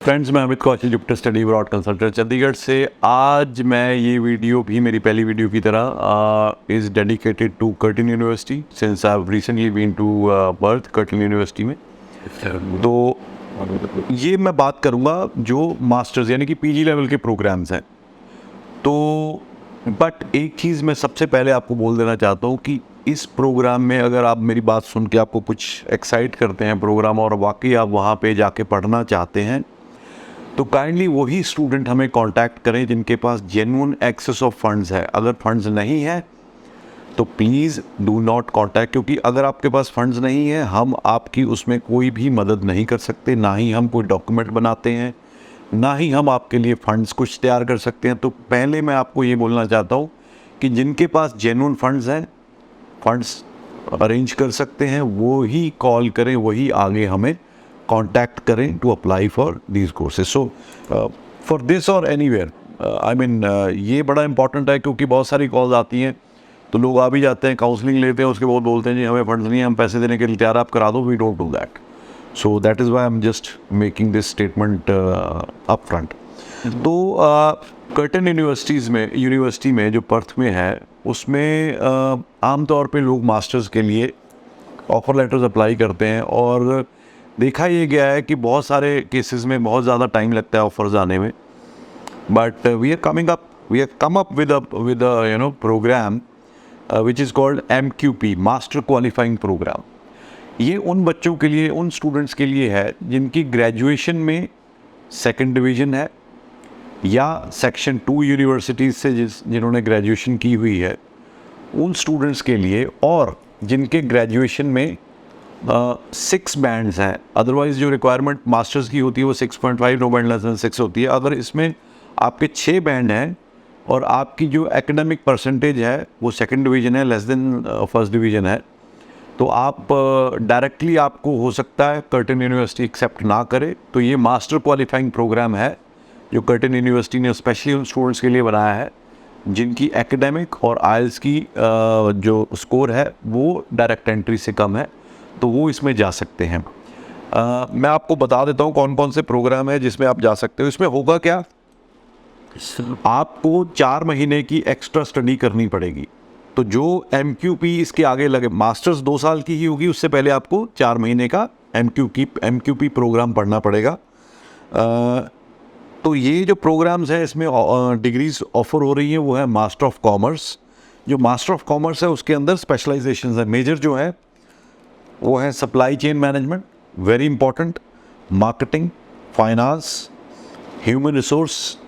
Friends, मैं Amit Kaushal, Jupiter study abroad consultant Chandigarh से। आज मैं ये वीडियो भी मेरी पहली वीडियो की तरह is dedicated to Curtin University since I have recently been to Perth Curtin University में। तो ये मैं बात करूँगा जो मास्टर्स यानी कि पीजी लेवल के प्रोग्राम्स हैं। तो बट एक चीज़ मैं सबसे पहले आपको बोल देना चाहता हूँ कि इस प्रोग्राम में अगर आप मेरी बात सुन के आपको कुछ एक्साइट करते हैं प्रोग्राम और वाकई आप वहाँ पे जाके पढ़ना चाहते हैं, तो काइंडली वही स्टूडेंट हमें कांटेक्ट करें जिनके पास जेन्युइन एक्सेस ऑफ फंड्स है। अगर फंड्स नहीं है तो प्लीज़ डू नॉट कांटेक्ट, क्योंकि अगर आपके पास फंड्स नहीं है हम आपकी उसमें कोई भी मदद नहीं कर सकते, ना ही हम कोई डॉक्यूमेंट बनाते हैं, ना ही हम आपके लिए फ़ंड्स कुछ तैयार कर सकते हैं। तो पहले मैं आपको ये बोलना चाहता हूँ कि जिनके पास जेन्युइन फंड्स हैं, फंड्स अरेंज कर सकते हैं, वो ही कॉल करें, वही आगे हमें कांटेक्ट करें to apply for these courses. So for this और एनीवेयर आई मीन ये बड़ा इंपॉर्टेंट है, क्योंकि बहुत सारी कॉल्स आती हैं तो लोग आ भी जाते हैं, काउंसलिंग लेते हैं, उसके बाद बोलते हैं जी हमें फंड्स नहीं है, हम पैसे देने के लिए तैयार, आप करा दो। We don't do that. So that is why I am just making this statement up front. तो कर्टिन यूनिवर्सिटी में जो पर्थ में है उसमें आमतौर पे लोग मास्टर्स के लिए ऑफ़र लेटर्स अप्लाई करते हैं, और देखा ये गया है कि बहुत सारे केसेस में बहुत ज़्यादा टाइम लगता है ऑफर्स आने में। But we are come up with program which is called MQP, master qualifying program. ये उन बच्चों के लिए, उन स्टूडेंट्स के लिए है जिनकी ग्रेजुएशन में सेकंड डिवीज़न है या सेक्शन 2 यूनिवर्सिटीज़ से जिन्होंने ग्रेजुएशन की हुई है, उन स्टूडेंट्स के लिए, और जिनके ग्रेजुएशन में 6 बैंड्स हैं। अदरवाइज़ जो रिक्वायरमेंट मास्टर्स की होती है वो 6.5, नो बैंड लेस देन 6 होती है। अगर इसमें आपके 6 बैंड हैं और आपकी जो एकेडमिक परसेंटेज है वो सेकंड डिवीज़न है, लेस देन फर्स्ट डिवीज़न है, तो आप डायरेक्टली आपको हो सकता है कर्टिन यूनिवर्सिटी एक्सेप्ट ना करे। तो ये मास्टर क्वालिफाइंग प्रोग्राम है जो कर्टिन यूनिवर्सिटी ने स्पेशली उन स्टूडेंट्स के लिए बनाया है जिनकी एकेडमिक और आइल्स की जो स्कोर है वो डायरेक्ट एंट्री से कम है, तो वो इसमें जा सकते हैं। मैं आपको बता देता हूँ कौन कौन से प्रोग्राम है जिसमें आप जा सकते हो। इसमें होगा क्या, आपको 4 महीने की एक्स्ट्रा स्टडी करनी पड़ेगी। तो जो MQP इसके आगे लगे, मास्टर्स 2 साल की ही होगी, उससे पहले आपको 4 महीने का MQP प्रोग्राम पढ़ना पड़ेगा। तो ये जो प्रोग्राम्स हैं इसमें डिग्रीज ऑफर हो रही हैं वो है मास्टर ऑफ कॉमर्स। जो मास्टर ऑफ कॉमर्स है उसके अंदर स्पेशलाइजेशन है। मेजर जो है वो है supply chain management, very important, marketing, finance, human resource,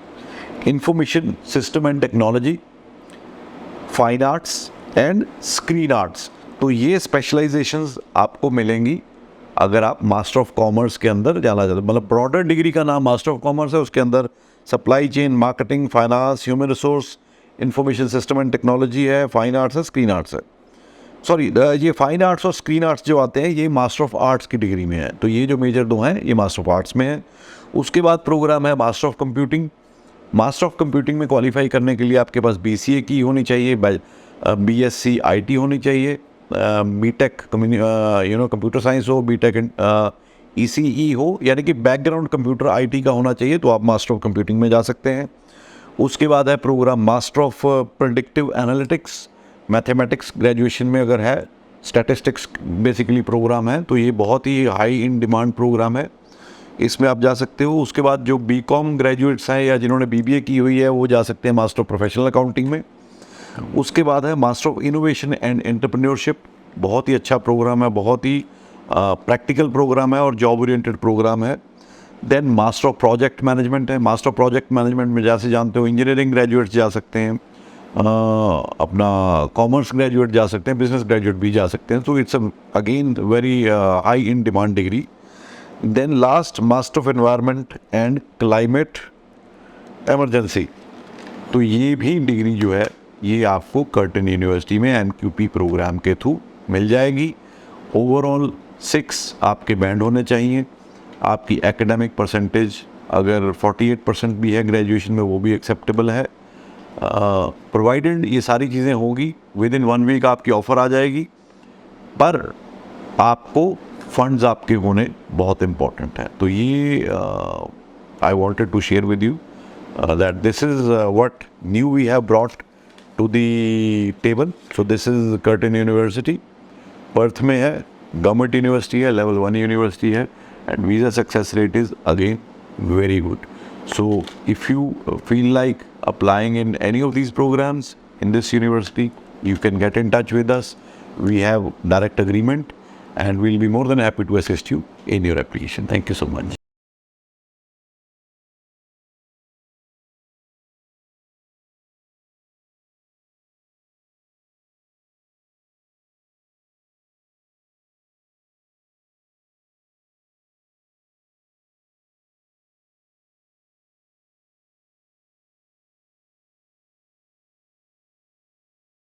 information system and technology, fine arts and screen arts. तो ये स्पेशलाइजेशंस आपको मिलेंगी अगर आप मास्टर ऑफ कॉमर्स के अंदर जाना चाहते हो। मतलब ब्रॉडर डिग्री का नाम मास्टर ऑफ कॉमर्स है, उसके अंदर supply chain, marketing, finance, human resource, information system and technology है, फाइन आर्ट्स है, स्क्रीन आर्ट्स है। सॉरी, ये फाइन आर्ट्स और स्क्रीन आर्ट्स जो आते हैं ये मास्टर ऑफ आर्ट्स की डिग्री में है। तो ये जो मेजर 2 हैं ये मास्टर ऑफ आर्ट्स में है। उसके बाद प्रोग्राम है master of computing. Master of computing में क्वालिफाई करने के लिए आपके पास BCA की होनी चाहिए, BSc IT होनी चाहिए, BTech कंप्यूटर साइंस हो, BTech ECE हो, यानी कि बैकग्राउंड कंप्यूटर IT का होना चाहिए, तो आप मास्टर ऑफ कंप्यूटिंग में जा सकते हैं। उसके बाद है program master of predictive analytics, mathematics graduation में अगर है, स्टैटिस्टिक्स बेसिकली प्रोग्राम है, तो ये बहुत ही हाई इन डिमांड प्रोग्राम है, इसमें आप जा सकते हो। उसके बाद जो BCom ग्रेजुएट्स हैं या जिन्होंने BBA की हुई है वो जा सकते हैं मास्टर ऑफ प्रोफेशनल अकाउंटिंग में। उसके बाद है master of innovation and entrepreneurship, बहुत ही अच्छा प्रोग्राम है, बहुत ही प्रैक्टिकल प्रोग्राम है और जॉब ओरिएंटेड प्रोग्राम है। Then master of project management है। मास्टर ऑफ प्रोजेक्ट मैनेजमेंट में जैसे जानते हो इंजीनियरिंग ग्रेजुएट्स जा सकते हैं, अपना कॉमर्स ग्रेजुएट जा सकते हैं, बिजनेस ग्रेजुएट भी जा सकते हैं। तो it's again very high in demand degree. Then last master of environment and climate emergency. तो ये भी डिग्री जो है ये आपको कर्टिन यूनिवर्सिटी में MQP प्रोग्राम के थ्रू मिल जाएगी। ओवरऑल 6 आपके बैंड होने चाहिए। आपकी एकेडमिक परसेंटेज अगर 48% भी है ग्रेजुएशन में वो भी एक्सेप्टेबल है। प्रोवाइडेड ये सारी चीज़ें होगी, विद इन 1 वीक आपकी ऑफ़र आ जाएगी, पर आपको फंड्स आपके होने बहुत इम्पोर्टेंट है। तो ये I wanted to share with you that this is what new we have brought to the table. So this is Curtin University. Perth में है, गवर्नमेंट यूनिवर्सिटी है, लेवल 1 यूनिवर्सिटी है, and visa success rate is again very good. So if you feel like applying in any of these programs in this university, you can get in touch with us. We have direct agreement and we'll be more than happy to assist you in your application. Thank you so much.